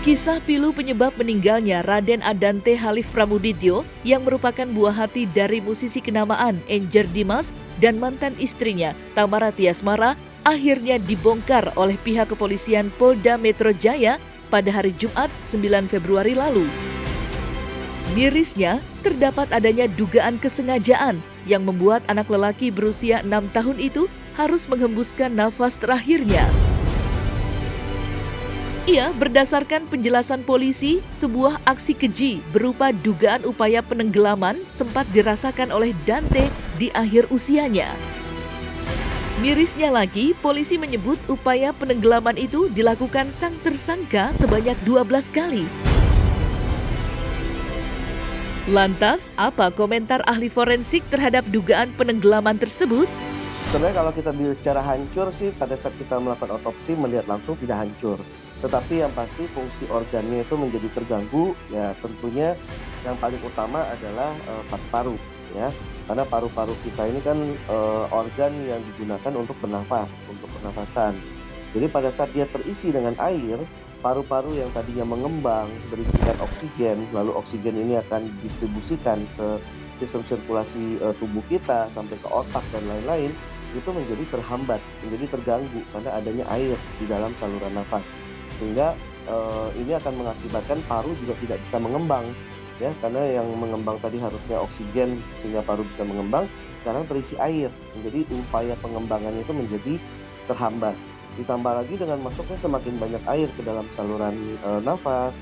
Kisah pilu penyebab meninggalnya Raden Adante Halif Pramudidjo yang merupakan buah hati dari musisi kenamaan Enjer Dimas dan mantan istrinya Tamara Tiasmara akhirnya dibongkar oleh pihak kepolisian Polda Metro Jaya pada hari Jumat 9 Februari lalu. Mirisnya, terdapat adanya dugaan kesengajaan yang membuat anak lelaki berusia 6 tahun itu harus menghembuskan nafas terakhirnya. Ia berdasarkan penjelasan polisi, sebuah aksi keji berupa dugaan upaya penenggelaman sempat dirasakan oleh Dante di akhir usianya. Mirisnya lagi, polisi menyebut upaya penenggelaman itu dilakukan sang tersangka sebanyak 12 kali. Lantas, apa komentar ahli forensik terhadap dugaan penenggelaman tersebut? Sebenarnya kalau kita bicara hancur sih, pada saat kita melakukan otopsi melihat langsung tidak hancur. Tetapi yang pasti fungsi organnya itu menjadi terganggu, ya tentunya yang paling utama adalah paru-paru, ya. Karena paru-paru kita ini kan organ yang digunakan untuk bernafas, untuk pernafasan. Jadi pada saat dia terisi dengan air, paru-paru yang tadinya mengembang berisikan oksigen, lalu oksigen ini akan didistribusikan ke sistem sirkulasi tubuh kita sampai ke otak dan lain-lain, itu menjadi terhambat, menjadi terganggu karena adanya air di dalam saluran nafas. Sehingga ini akan mengakibatkan paru juga tidak bisa mengembang, ya, karena yang mengembang tadi harusnya oksigen sehingga paru bisa mengembang, sekarang terisi air, jadi upaya pengembangannya itu menjadi terhambat. Ditambah lagi dengan masuknya semakin banyak air ke dalam saluran nafas,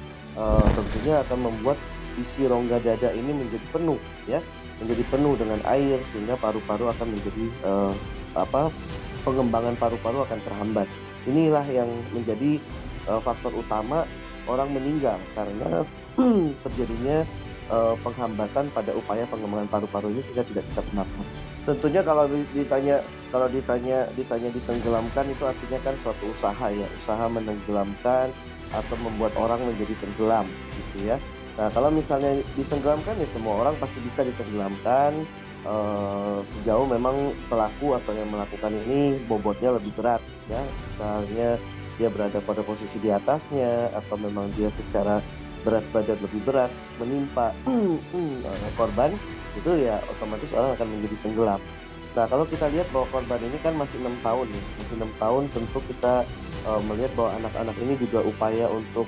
tentunya akan membuat isi rongga dada ini menjadi penuh, ya, menjadi penuh dengan air sehingga paru-paru akan menjadi pengembangan paru-paru akan terhambat. Inilah yang menjadi faktor utama orang meninggal karena terjadinya penghambatan pada upaya pengembangan paru-paru ini sehingga tidak bisa bernafas. Tentunya kalau ditanya ditenggelamkan itu artinya kan suatu usaha, ya, usaha menenggelamkan atau membuat orang menjadi tenggelam gitu, ya. Nah, kalau misalnya ditenggelamkan, ya semua orang pasti bisa ditenggelamkan sejauh memang pelaku atau yang melakukan ini bobotnya lebih berat, ya. Misalnya dia berada pada posisi di atasnya atau memang dia secara berat badan lebih berat menimpa korban, itu ya otomatis orang akan menjadi tenggelam. Nah, kalau kita lihat bahwa korban ini kan masih 6 tahun, ya. Masih 6 tahun, tentu kita melihat bahwa anak-anak ini juga upaya untuk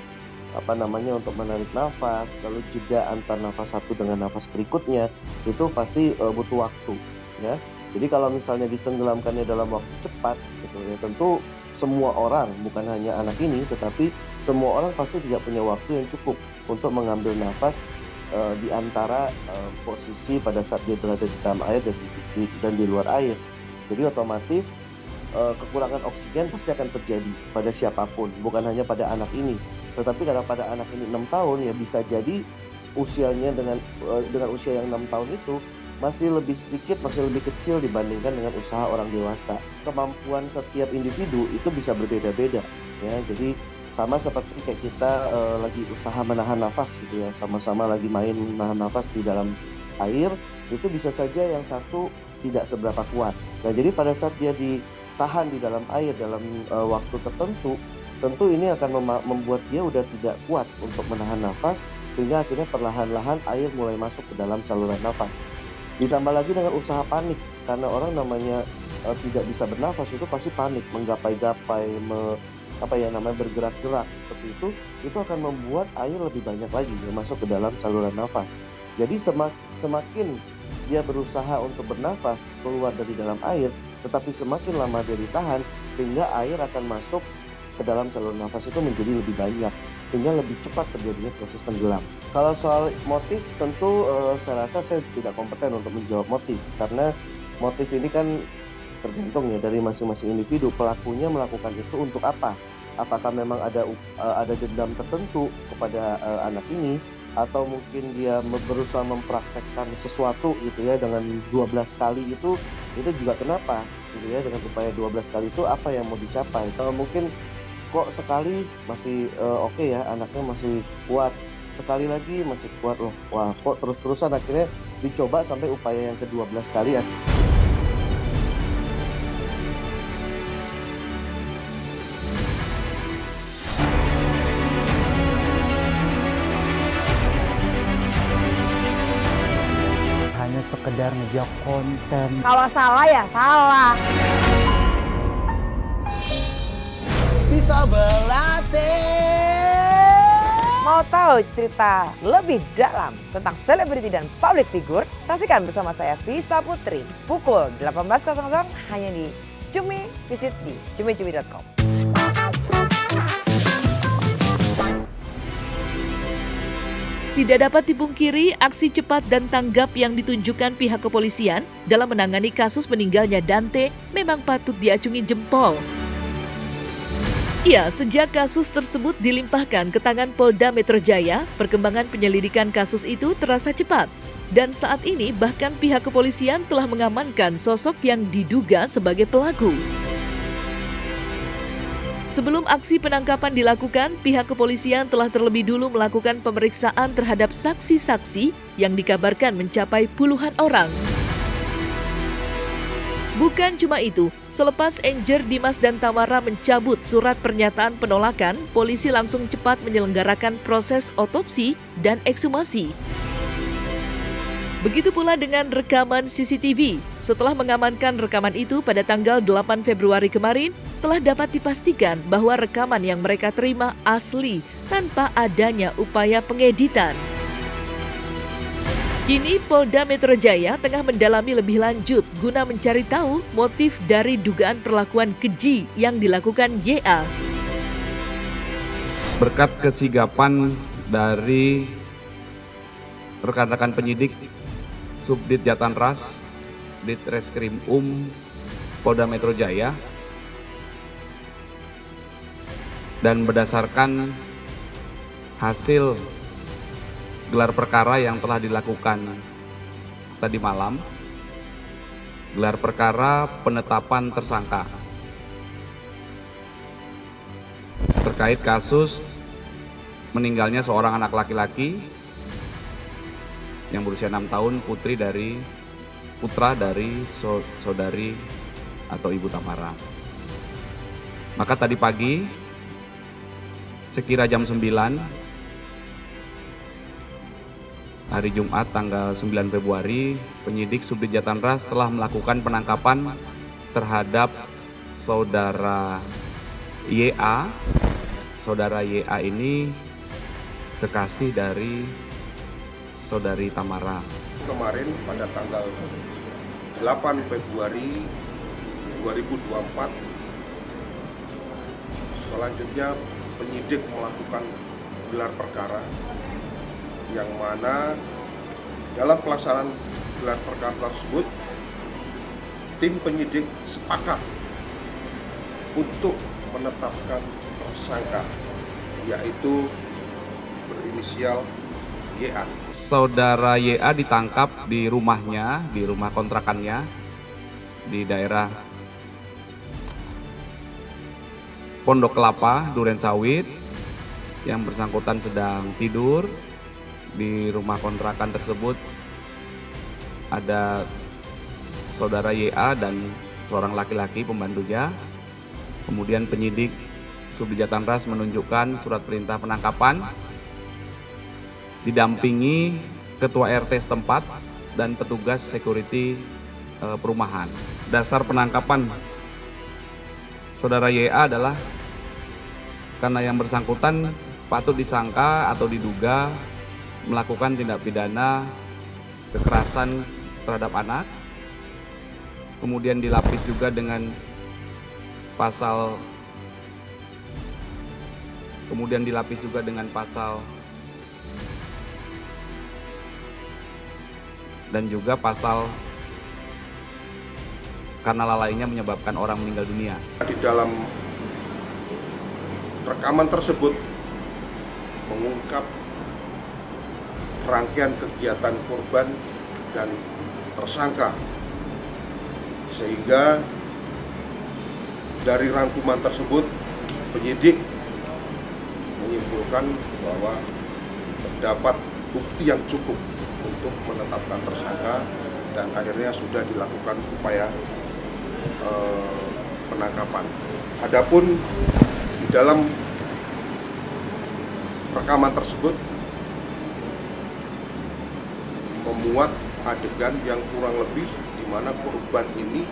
untuk menarik nafas, lalu jeda antar nafas satu dengan nafas berikutnya itu pasti butuh waktu, ya. Jadi kalau misalnya ditenggelamkannya dalam waktu cepat gitu, ya, tentu semua orang, bukan hanya anak ini, tetapi semua orang pasti tidak punya waktu yang cukup untuk mengambil nafas di antara posisi pada saat dia berada di dalam air dan di luar air. Jadi otomatis kekurangan oksigen pasti akan terjadi pada siapapun, bukan hanya pada anak ini. Tetapi karena pada anak ini 6 tahun, ya bisa jadi usianya dengan usia yang 6 tahun itu masih lebih sedikit, masih lebih kecil dibandingkan dengan usaha orang dewasa. Kemampuan setiap individu itu bisa berbeda-beda, ya. Jadi sama seperti kayak kita lagi usaha menahan nafas gitu, ya, sama-sama lagi main menahan nafas di dalam air, itu bisa saja yang satu tidak seberapa kuat. Nah, jadi pada saat dia ditahan di dalam air dalam waktu tertentu, tentu ini akan membuat dia udah tidak kuat untuk menahan nafas, sehingga akhirnya perlahan-lahan air mulai masuk ke dalam saluran nafas. Ditambah lagi dengan usaha panik, karena orang namanya tidak bisa bernafas itu pasti panik, menggapai-gapai, bergerak-gerak seperti itu akan membuat air lebih banyak lagi yang masuk ke dalam saluran nafas. Jadi semakin dia berusaha untuk bernafas keluar dari dalam air, tetapi semakin lama dia ditahan, sehingga air akan masuk ke dalam saluran nafas itu menjadi lebih banyak, sehingga lebih cepat terjadinya proses tenggelam. Kalau soal motif, tentu saya rasa saya tidak kompeten untuk menjawab motif, karena motif ini kan tergantung, ya, dari masing-masing individu. Pelakunya melakukan itu untuk apa? Apakah memang ada dendam tertentu kepada anak ini, atau mungkin dia berusaha mempraktekkan sesuatu gitu, ya, dengan 12 kali itu juga kenapa gitu, ya, dengan upaya 12 kali itu apa yang mau dicapai? Kalau mungkin kok sekali masih oke, ya, anaknya masih kuat, sekali lagi masih kuat loh, wah kok terus-terusan, akhirnya dicoba sampai upaya yang ke-12 kali, ya. belajar ngejok konten. Kalau salah ya salah. Bisa berlatih. Mau tahu cerita lebih dalam tentang selebriti dan public figure? Saksikan bersama saya Vista Putri pukul 18.00 hanya di Cumi. Visit di cumi-cumi.com. Tidak dapat dipungkiri, aksi cepat dan tanggap yang ditunjukkan pihak kepolisian dalam menangani kasus meninggalnya Dante memang patut diacungi jempol. Ya, sejak kasus tersebut dilimpahkan ke tangan Polda Metro Jaya, perkembangan penyelidikan kasus itu terasa cepat. Dan saat ini bahkan pihak kepolisian telah mengamankan sosok yang diduga sebagai pelaku. Sebelum aksi penangkapan dilakukan, pihak kepolisian telah terlebih dulu melakukan pemeriksaan terhadap saksi-saksi yang dikabarkan mencapai puluhan orang. Bukan cuma itu, selepas Angel, Dimas, dan Tamara mencabut surat pernyataan penolakan, polisi langsung cepat menyelenggarakan proses otopsi dan ekshumasi. Begitu pula dengan rekaman CCTV. Setelah mengamankan rekaman itu pada tanggal 8 Februari kemarin, telah dapat dipastikan bahwa rekaman yang mereka terima asli tanpa adanya upaya pengeditan. Kini Polda Metro Jaya tengah mendalami lebih lanjut guna mencari tahu motif dari dugaan perlakuan keji yang dilakukan YA. Berkat kesigapan dari rekan-rekan penyidik Subdit Jatanras, Ditreskrim Polda Metro Jaya, dan berdasarkan hasil gelar perkara yang telah dilakukan tadi malam, gelar perkara penetapan tersangka terkait kasus meninggalnya seorang anak laki-laki yang berusia 6 tahun, putra dari saudari atau Ibu Tamara. Maka tadi pagi sekira jam 9 hari Jumat tanggal 9 Februari, penyidik Subdit Jatanras telah melakukan penangkapan terhadap saudara YA. Saudara YA ini kekasih dari saudari Tamara. Kemarin pada tanggal 8 Februari 2024, selanjutnya penyidik melakukan gelar perkara yang mana dalam pelaksanaan gelar perkara tersebut tim penyidik sepakat untuk menetapkan tersangka, yaitu berinisial YA. Saudara YA ditangkap di rumahnya, di rumah kontrakannya di daerah Pondok Kelapa, Duren Sawit. Yang bersangkutan sedang tidur. Di rumah kontrakan tersebut ada saudara YA dan seorang laki-laki pembantunya. Kemudian penyidik Subdit Jatanras menunjukkan surat perintah penangkapan didampingi ketua RT setempat dan petugas security perumahan. Dasar penangkapan saudara YA adalah karena yang bersangkutan patut disangka atau diduga melakukan tindak pidana kekerasan terhadap anak, kemudian dilapis juga dengan pasal dan juga pasal karena lalainya menyebabkan orang meninggal dunia. Di dalam rekaman tersebut mengungkap rangkaian kegiatan korban dan tersangka, sehingga dari rangkuman tersebut penyidik menyimpulkan bahwa terdapat bukti yang cukup untuk menetapkan tersangka dan akhirnya sudah dilakukan upaya penangkapan. Adapun di dalam rekaman tersebut memuat adegan yang kurang lebih di mana korban ini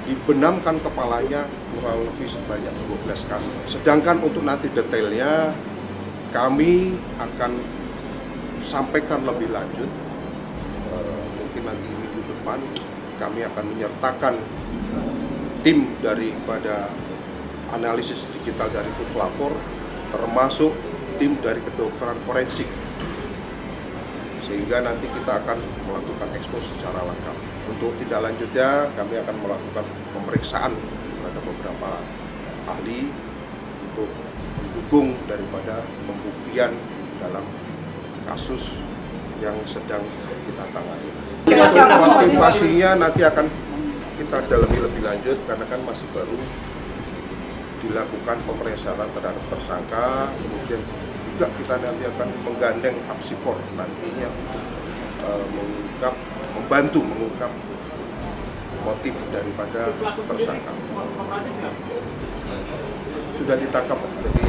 dibenamkan kepalanya kurang lebih sebanyak 12 kali. Sedangkan untuk nanti detailnya kami akan sampaikan lebih lanjut, mungkin nanti minggu depan kami akan menyertakan tim daripada analisis digital dari puslapor, termasuk tim dari kedokteran forensik, sehingga nanti kita akan melakukan ekspos secara lengkap. Untuk tindak lanjutnya kami akan melakukan pemeriksaan terhadap beberapa ahli untuk mendukung daripada pembuktian dalam kasus yang sedang kita tangani. Motivasinya nanti akan kita dalami lebih lanjut karena kan masih baru dilakukan pemeriksaan terhadap tersangka, kemudian juga kita nanti akan menggandeng apsifor nantinya untuk membantu mengungkap motif daripada tersangka. Sudah ditangkap, jadi